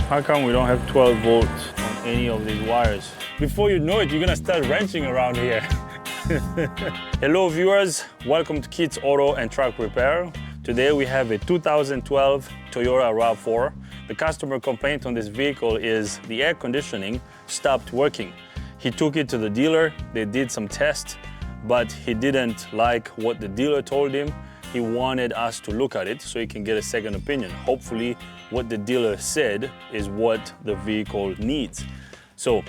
How come we don't have 12 volts on any of these wires? Before you know it, you're gonna start wrenching around here. Hello viewers, welcome to Kids Auto and Truck Repair. Today we have a 2012 Toyota RAV4. The customer complaint on this vehicle is the air conditioning stopped working. He took it to the dealer, they did some tests, but he didn't like what the dealer told him. He wanted us to look at it so he can get a second opinion. Hopefully what the dealer said is what the vehicle needs. So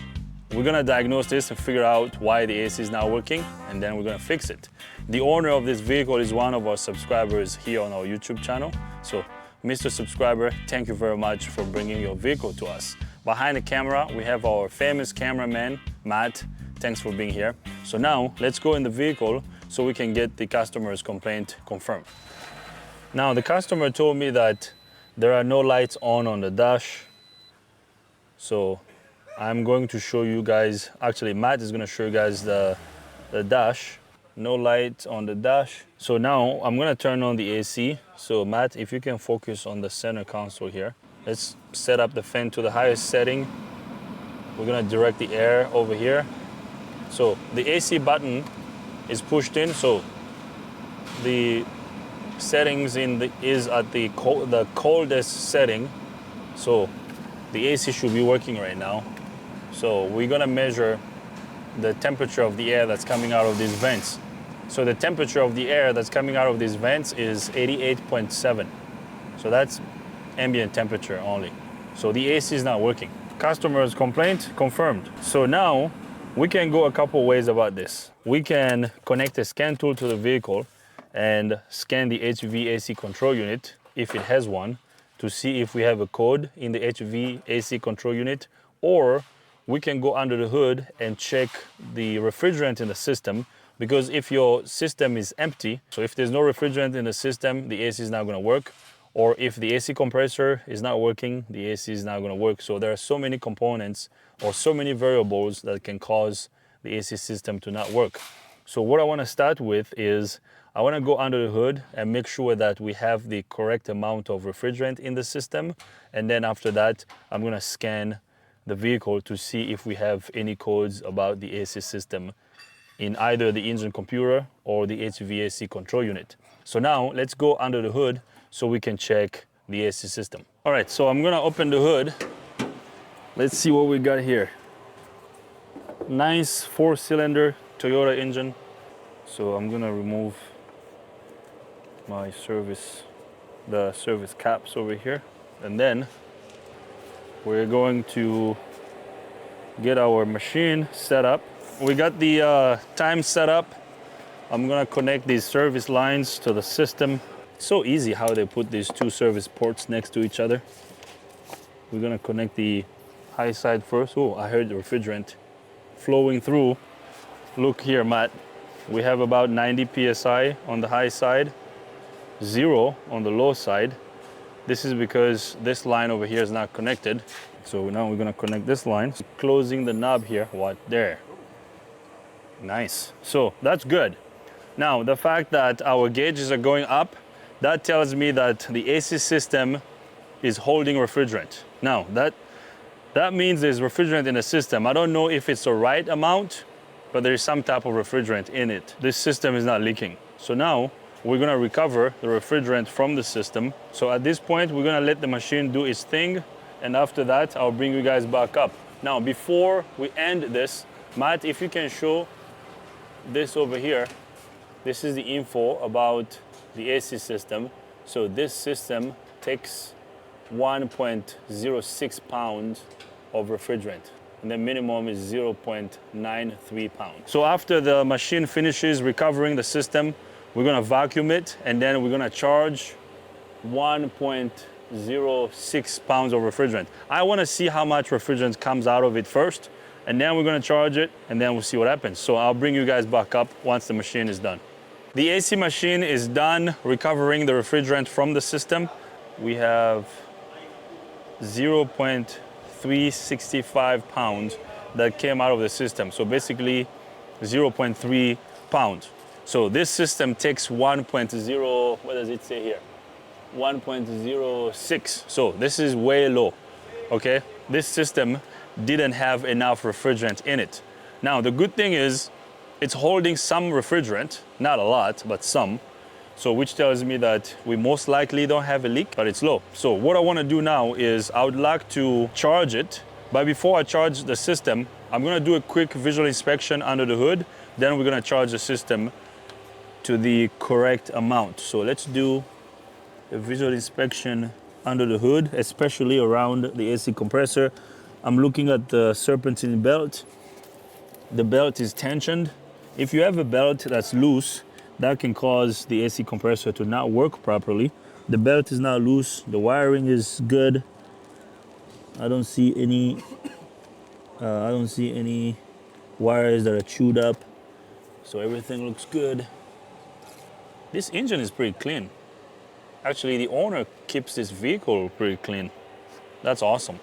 we're gonna diagnose this and figure out why the AC is not working, and then we're gonna fix it. The owner of this vehicle is one of our subscribers here on our YouTube channel. So Mr. Subscriber, thank you very much for bringing your vehicle to us. Behind the camera, we have our famous cameraman, Matt. Thanks for being here. So now let's go in the vehicle so we can get the customer's complaint confirmed. Now the customer told me that there are no lights on the dash. So I'm going to show you guys, actually Matt is gonna show you guys the dash. No light on the dash. So now I'm gonna turn on the AC. So Matt, if you can focus on the center console here. Let's set up the fan to the highest setting. We're gonna direct the air over here. So the AC button is pushed in, so the settings is at the coldest setting. So the AC should be working right now. So we're gonna measure the temperature of the air that's coming out of these vents. So the temperature of the air that's coming out of these vents is 88.7. So that's ambient temperature only. So the AC is not working. Customer's complaint confirmed. So now we can go a couple ways about this. We can connect a scan tool to the vehicle and scan the HVAC control unit, if it has one, to see if we have a code in the HVAC control unit, or we can go under the hood and check the refrigerant in the system, because if your system is empty, so if there's no refrigerant in the system, the AC is not gonna work, or if the AC compressor is not working, the AC is not gonna work. So there are so many components or so many variables that can cause the AC system to not work. So what I wanna start with is, I wanna go under the hood and make sure that we have the correct amount of refrigerant in the system. And then after that, I'm gonna scan the vehicle to see if we have any codes about the AC system in either the engine computer or the HVAC control unit. So now let's go under the hood so we can check the AC system. All right, so I'm gonna open the hood. Let's see what we got here. Nice 4-cylinder Toyota engine. So I'm gonna remove my the service caps over here. And then we're going to get our machine set up. We got the time set up. I'm gonna connect these service lines to the system. It's so easy how they put these two service ports next to each other. We're gonna connect the high side first. Oh, I heard the refrigerant flowing through. Look here, Matt. We have about 90 PSI on the high side, 0 on the low side. This is because this line over here is not connected. So now we're gonna connect this line. Closing the knob here, what, there. Nice, so that's good. Now, the fact that our gauges are going up, that tells me that the AC system is holding refrigerant. Now, that means there's refrigerant in the system. I don't know if it's the right amount, but there is some type of refrigerant in it. This system is not leaking. So now, we're gonna recover the refrigerant from the system. So at this point, we're gonna let the machine do its thing, and after that, I'll bring you guys back up. Now, before we end this, Matt, if you can show this over here, this is the info about the AC system. So this system takes 1.06 pounds of refrigerant, and the minimum is 0.93 pounds. So after the machine finishes recovering the system, we're gonna vacuum it, and then we're gonna charge 1.06 pounds of refrigerant. I wanna see how much refrigerant comes out of it first, and then we're gonna charge it, and then we'll see what happens. So I'll bring you guys back up once the machine is done. The AC machine is done recovering the refrigerant from the system. We have 0.365 pounds that came out of the system. So basically 0.3 pounds. So this system takes 1.0, what does it say here? 1.06. So this is way low. okay, this system didn't have enough refrigerant in it. Now, the good thing is it's holding some refrigerant, not a lot, but some. So which tells me that we most likely don't have a leak, but it's low. So what I want to do now is I would like to charge it, but before I charge the system, I'm going to do a quick visual inspection under the hood. Then we're going to charge the system to the correct amount. So let's do a visual inspection under the hood, especially around the AC compressor. I'm looking at the serpentine belt. The belt is tensioned. If you have a belt that's loose, that can cause the AC compressor to not work properly. The belt is not loose, the wiring is good. I don't see any wires that are chewed up. So everything looks good. This engine is pretty clean. Actually, the owner keeps this vehicle pretty clean. That's awesome.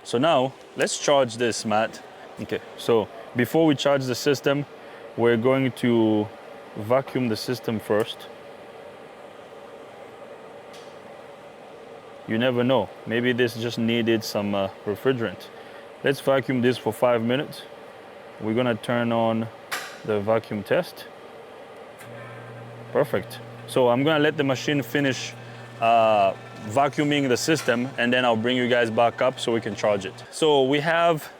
So now, let's charge this, Matt. Okay, so before we charge the system, we're going to vacuum the system first. You never know. Maybe this just needed some refrigerant. Let's vacuum this for 5 minutes. We're gonna turn on the vacuum test. Perfect. So I'm gonna let the machine finish vacuuming the system, and then I'll bring you guys back up so we can charge it. So we have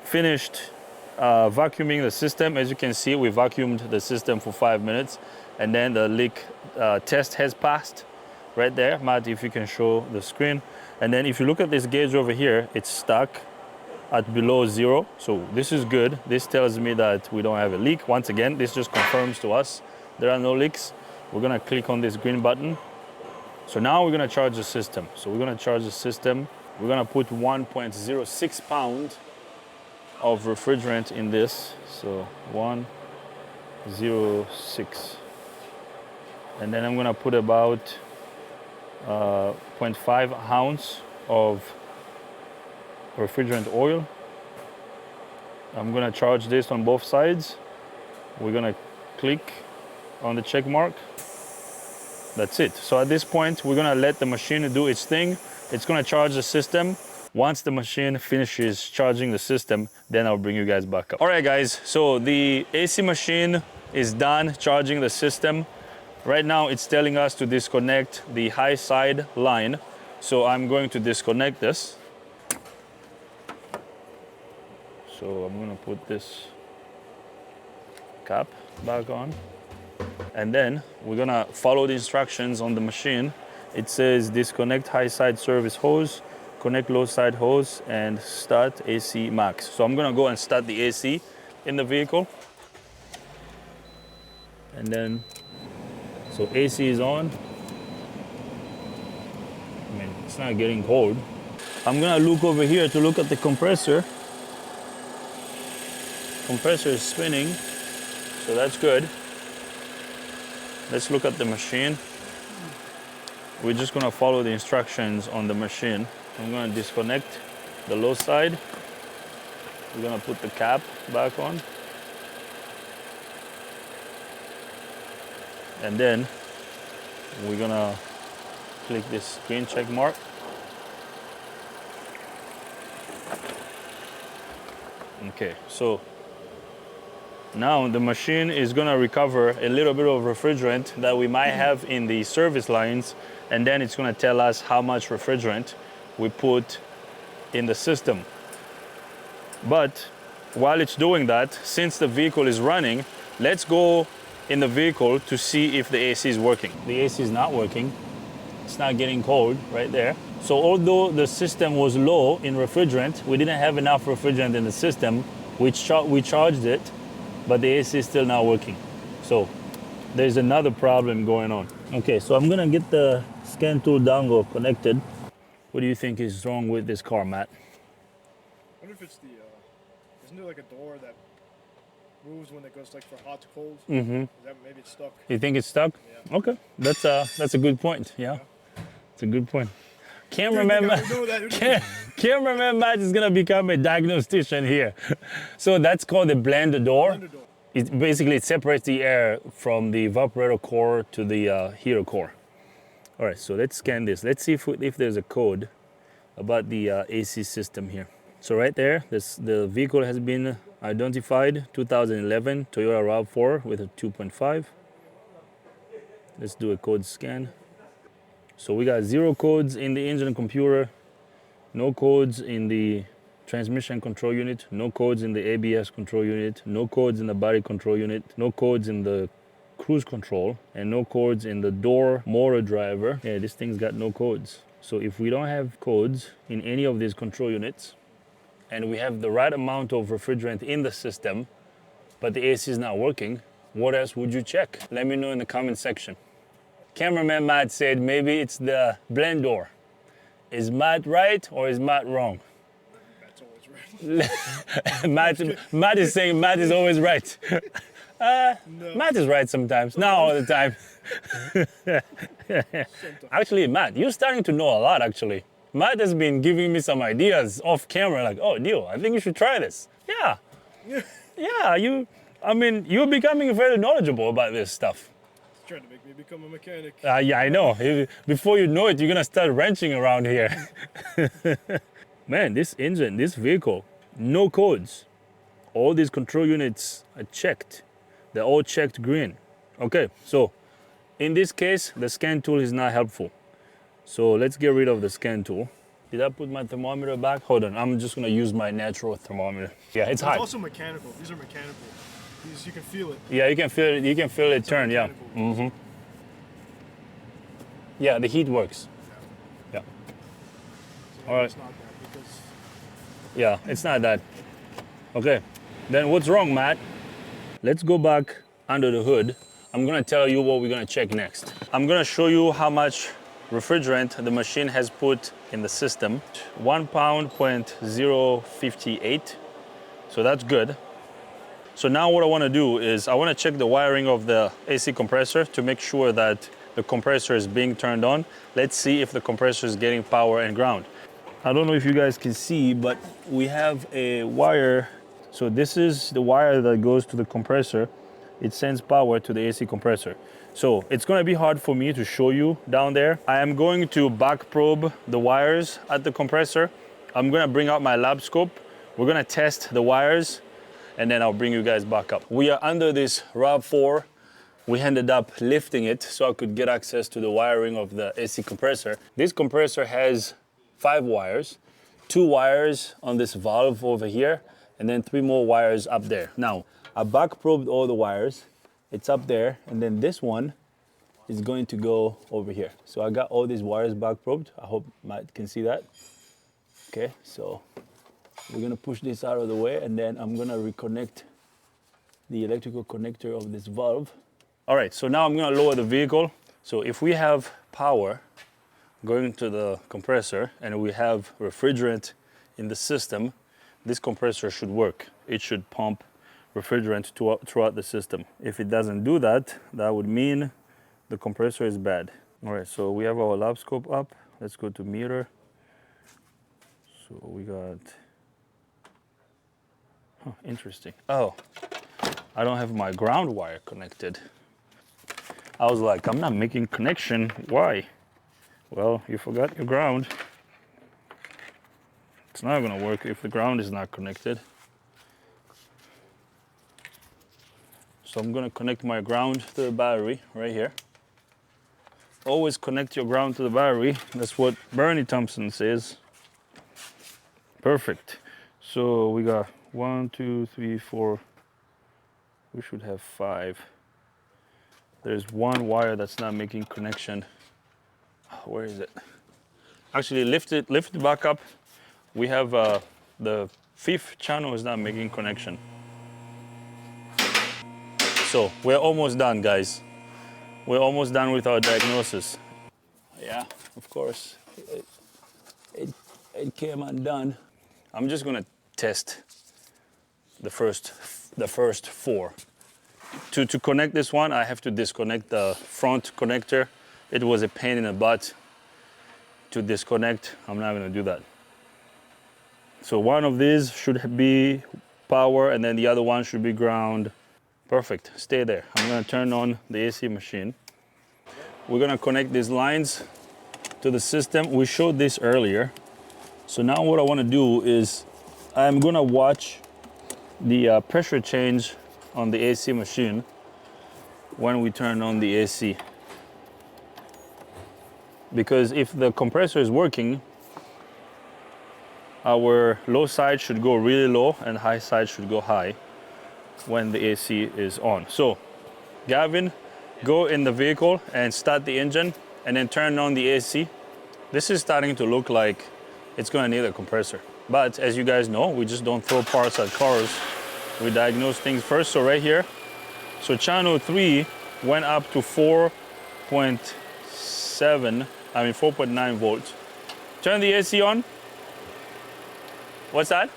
finished vacuuming the system. As you can see, we vacuumed the system for 5 minutes, and then the leak test has passed right there. Matt, if you can show the screen. And then if you look at this gauge over here, it's stuck at below 0. So this is good. This tells me that we don't have a leak. Once again, this just confirms to us there are no leaks. We're gonna click on this green button. So now we're gonna charge the system. So we're gonna charge the system. We're gonna put 1.06 pounds of refrigerant in this. So 1.06. And then I'm gonna put about 0.5 ounce of refrigerant oil. I'm gonna charge this on both sides. We're gonna click on the check mark. That's it. So at this point, we're gonna let the machine do its thing. It's gonna charge the system. Once the machine finishes charging the system, then I'll bring you guys back up. All right, guys, so the AC machine is done charging the system. Right now, it's telling us to disconnect the high side line. So I'm going to disconnect this. So I'm gonna put this cap back on. And then we're gonna follow the instructions on the machine. It says disconnect high side service hose, connect low side hose, and start AC max. So I'm gonna go and start the AC in the vehicle. And then, so AC is on. I mean, it's not getting cold. I'm gonna look over here to look at the compressor. Compressor is spinning, so that's good. Let's look at the machine. We're just gonna follow the instructions on the machine. I'm gonna disconnect the low side. We're gonna put the cap back on. And then we're gonna click this green check mark. Okay, so now the machine is gonna recover a little bit of refrigerant that we might have in the service lines, and then it's gonna tell us how much refrigerant we put in the system. But while it's doing that, since the vehicle is running, let's go in the vehicle to see if the AC is working. The AC is not working. It's not getting cold right there. So although the system was low in refrigerant, we didn't have enough refrigerant in the system. We charged it, but the AC is still not working. So there's another problem going on. Okay, so I'm gonna get the scan tool dongle connected. What do you think is wrong with this car, Matt? I wonder if it's the, isn't there like a door that moves when it goes like from hot to cold? Mm-hmm. Maybe it's stuck. You think it's stuck? Yeah. Okay, that's a good point, yeah. It's a good point. Cameraman Matt is gonna become a diagnostician here. So that's called a blender door. Blender door. It basically separates the air from the evaporator core to the heater core. All right, so let's scan this. Let's see if there's a code about the AC system here. So right there, the vehicle has been identified, 2011 Toyota RAV4 with a 2.5. Let's do a code scan. So we got 0 codes in the engine computer, no codes in the transmission control unit, no codes in the ABS control unit, no codes in the body control unit, no codes in the cruise control, and no codes in the door motor driver. Yeah, this thing's got no codes. So if we don't have codes in any of these control units, and we have the right amount of refrigerant in the system, but the AC is not working, what else would you check? Let me know in the comment section. Cameraman Matt said maybe it's the blend door. Is Matt right or is Matt wrong? That's always right. Matt is saying Matt is always right. No. Matt is right sometimes, not all the time. Actually, Matt, you're starting to know a lot, actually. Matt has been giving me some ideas off camera, like, oh, Dio, I think you should try this. Yeah. Yeah, you're becoming very knowledgeable about this stuff. He's trying to make me become a mechanic. Yeah, I know. Before you know it, you're gonna start wrenching around here. Man, this engine, this vehicle, no codes. All these control units are checked. They're all checked green. Okay, so in this case, the scan tool is not helpful. So let's get rid of the scan tool. Did I put my thermometer back? Hold on, I'm just gonna use my natural thermometer. Yeah, it's hot. It's also mechanical. These are mechanical. These, you can feel it. Yeah, you can feel it. You can feel it turn. Yeah. Mechanical. Yeah, the heat works. Yeah. So All right. It's not that because Yeah, it's not that. Okay, then what's wrong, Matt? Let's go back under the hood. I'm gonna tell you what we're gonna check next. I'm gonna show you how much refrigerant the machine has put in the system. 1 pound, 0.058. So that's good. So now what I wanna do is I wanna check the wiring of the AC compressor to make sure that the compressor is being turned on. Let's see if the compressor is getting power and ground. I don't know if you guys can see, but we have a wire. So this is the wire that goes to the compressor. It sends power to the AC compressor. So it's gonna be hard for me to show you down there. I am going to back probe the wires at the compressor. I'm gonna bring out my lab scope. We're gonna test the wires and then I'll bring you guys back up. We are under this RAV4. We ended up lifting it so I could get access to the wiring of the AC compressor. This compressor has 5 wires, 2 wires on this valve over here, and then 3 more wires up there. Now, I back probed all the wires. It's up there, and then this one is going to go over here. So I got all these wires back probed. I hope Matt can see that. Okay, so we're gonna push this out of the way, and then I'm gonna reconnect the electrical connector of this valve. All right, so now I'm gonna lower the vehicle. So if we have power going to the compressor and we have refrigerant in the system, this compressor should work. It should pump refrigerant throughout the system. If it doesn't do that, that would mean the compressor is bad. All right, so we have our lab scope up. Let's go to meter. So we got, interesting. Oh, I don't have my ground wire connected. I was like, I'm not making connection. Why? Well, you forgot your ground. It's not gonna work if the ground is not connected. So I'm gonna connect my ground to the battery right here. Always connect your ground to the battery. That's what Bernie Thompson says. Perfect. So we got 1, 2, 3, 4. We should have 5. There's 1 wire that's not making connection. Where is it? Actually, lift it back up. We have the 5th channel is not making connection. So we're almost done, guys. We're almost done with our diagnosis. Yeah, of course, it came undone. I'm just gonna test the first 4. To connect this one, I have to disconnect the front connector. It was a pain in the butt to disconnect. I'm not gonna do that. So one of these should be power and then the other one should be ground. Perfect, stay there. I'm gonna turn on the AC machine. We're gonna connect these lines to the system. We showed this earlier. So now what I want to do is I'm gonna watch the pressure change on the AC machine when we turn on the AC. Because if the compressor is working, our low side should go really low and high side should go high when the AC is on. So Gavin, go in the vehicle and start the engine and then turn on the AC. This is starting to look like it's gonna need a compressor. But as you guys know, we just don't throw parts at cars. We diagnose things first. So right here, so channel 3 went up to 4.9 volts. Turn the AC on. What's that?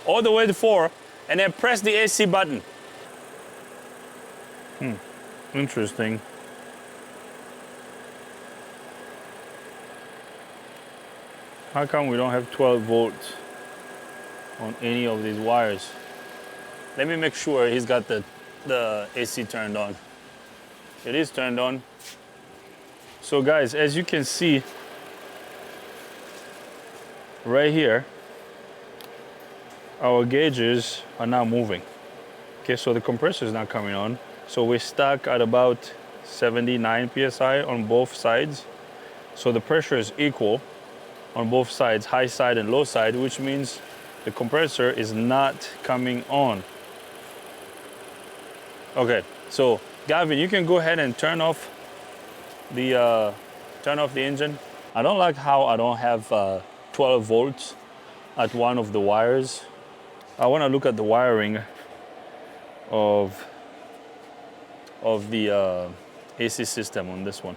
All the way to 4, and then press the AC button. Interesting. How come we don't have 12 volts on any of these wires? Let me make sure he's got the AC turned on. It is turned on. So guys, as you can see right here, our gauges are now moving. Okay, so the compressor is not coming on. So we're stuck at about 79 psi on both sides. So the pressure is equal on both sides, high side and low side, which means the compressor is not coming on. Okay, so Gavin, you can go ahead and turn off the engine. I don't like how I don't have 12 volts at one of the wires. I want to look at the wiring of the AC system on this one.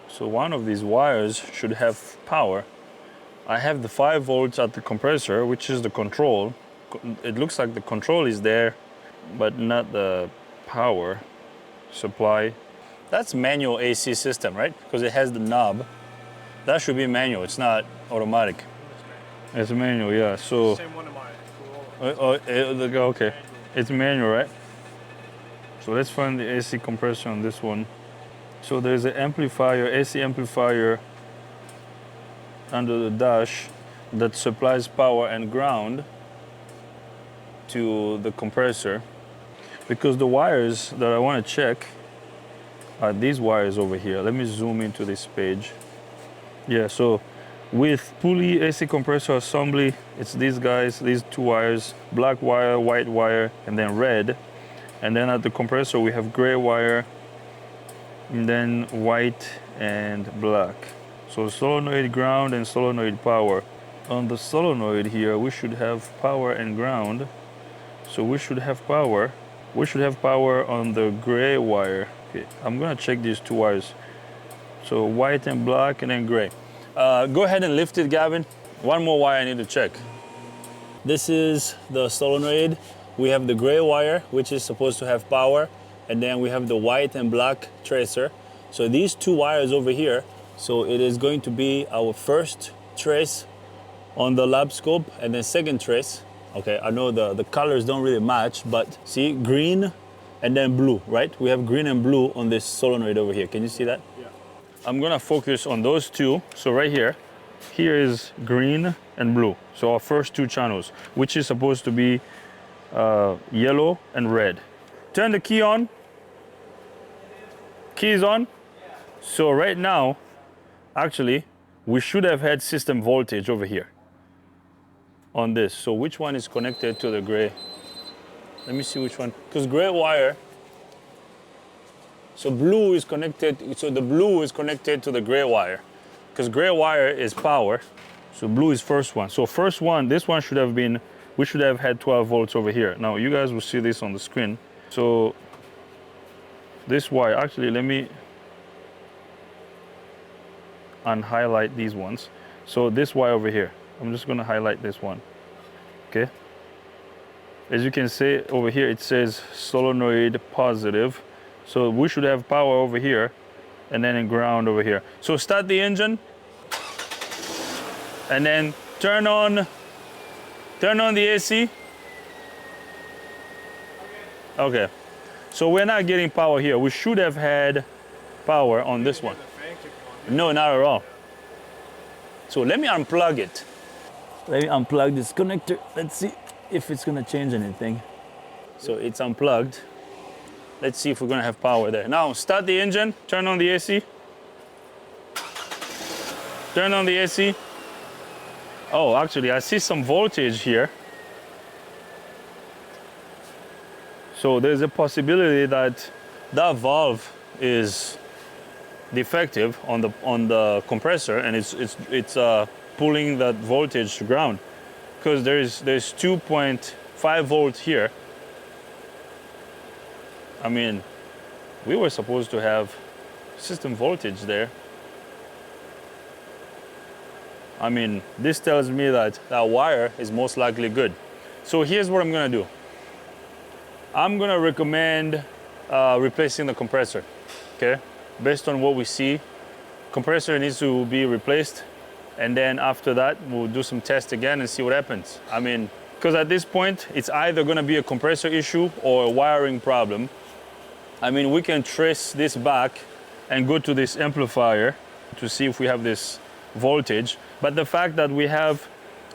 So one of these wires should have power. I have the 5 volts at the compressor, which is the control. It looks like the control is there, but not the power supply. That's manual AC system, right? Because it has the knob. That should be manual. It's not automatic. It's manual, yeah. So. Same one in mine. Okay. It's manual, right? So let's find the AC compressor on this one. So there's an amplifier, AC amplifier under the dash that supplies power and ground to the compressor. Because the wires that I want to check are these wires over here. Let me zoom into this page. Yeah, so with pulley AC compressor assembly, it's these guys, these 2 wires, black wire, white wire, and then red. And then at the compressor, we have gray wire, and then white and black. So solenoid ground and solenoid power. On the solenoid here, we should have power and ground. So we should have power. We should have power on the gray wire. Okay, I'm gonna check these 2 wires. So white and black and then gray. Go ahead and lift it, Gavin. One more wire I need to check. This is the solenoid. We have the gray wire, which is supposed to have power, and then we have the white and black tracer. So these 2 wires over here, so it is going to be our first trace on the lab scope, and then second trace. Okay, I know the colors don't really match, but see, green and then blue, right? We have green and blue on this solenoid over here. Can you see that? Yeah. I'm gonna focus on those 2. So right here is green and blue. So our first 2 channels, which is supposed to be yellow and red. Turn the key on. Key is on. So right now, actually, we should have had system voltage over here on this. So which one is connected to the gray? Let me see which one. Because gray wire, so blue is connected, so the blue is connected to the gray wire. Because gray wire is power. So blue is first one. So first one, this one should have been, we should have had 12 volts over here. Now you guys will see this on the screen. So this wire, actually let me unhighlight these ones. So this wire over here, I'm just gonna highlight this one, okay? As you can see over here, it says solenoid positive. So we should have power over here and then in ground over here. So start the engine and then turn on the AC. Okay, so we're not getting power here. We should have had power on this one. No, not at all. So let me unplug it. Let me unplug this connector. Let's see if it's gonna change anything. So it's unplugged. Let's see if we're gonna have power there. Now start the engine, turn on the AC. Turn on the AC. Oh, actually I see some voltage here. So there's a possibility that that valve is defective on the compressor, and it's pulling that voltage to ground, because there's 2.5 volts here. I mean, we were supposed to have system voltage there. I mean, this tells me that that wire is most likely good. So here's what I'm gonna do. I'm gonna recommend replacing the compressor, okay? Based on what we see, compressor needs to be replaced, and then after that, we'll do some tests again and see what happens. I mean, because at this point, it's either gonna be a compressor issue or a wiring problem. I mean, we can trace this back and go to this amplifier to see if we have this voltage, but the fact that we have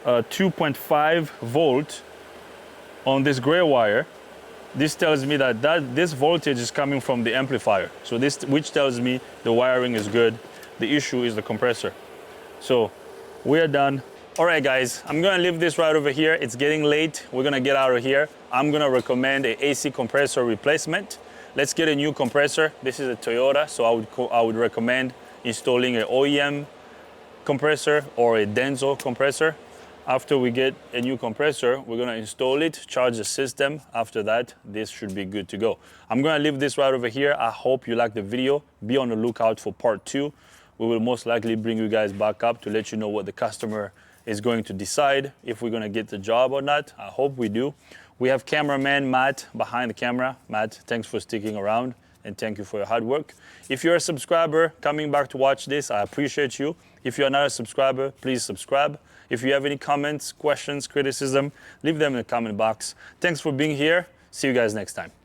2.5 volt on this gray wire, this tells me that this voltage is coming from the amplifier. So which tells me the wiring is good. The issue is the compressor. So we are done. All right, guys, I'm gonna leave this right over here. It's getting late. We're gonna get out of here. I'm gonna recommend a AC compressor replacement. Let's get a new compressor. This is a Toyota, so I would recommend installing an OEM compressor or a Denso compressor. After we get a new compressor, we're gonna install it, charge the system. After that, this should be good to go. I'm gonna leave this right over here. I hope you liked the video. Be on the lookout for part 2. We will most likely bring you guys back up to let you know what the customer is going to decide, if we're gonna get the job or not. I hope we do. We have cameraman Matt behind the camera. Matt, thanks for sticking around, and thank you for your hard work. If you're a subscriber coming back to watch this, I appreciate you. If you're not a subscriber, please subscribe. If you have any comments, questions, criticism, leave them in the comment box. Thanks for being here. See you guys next time.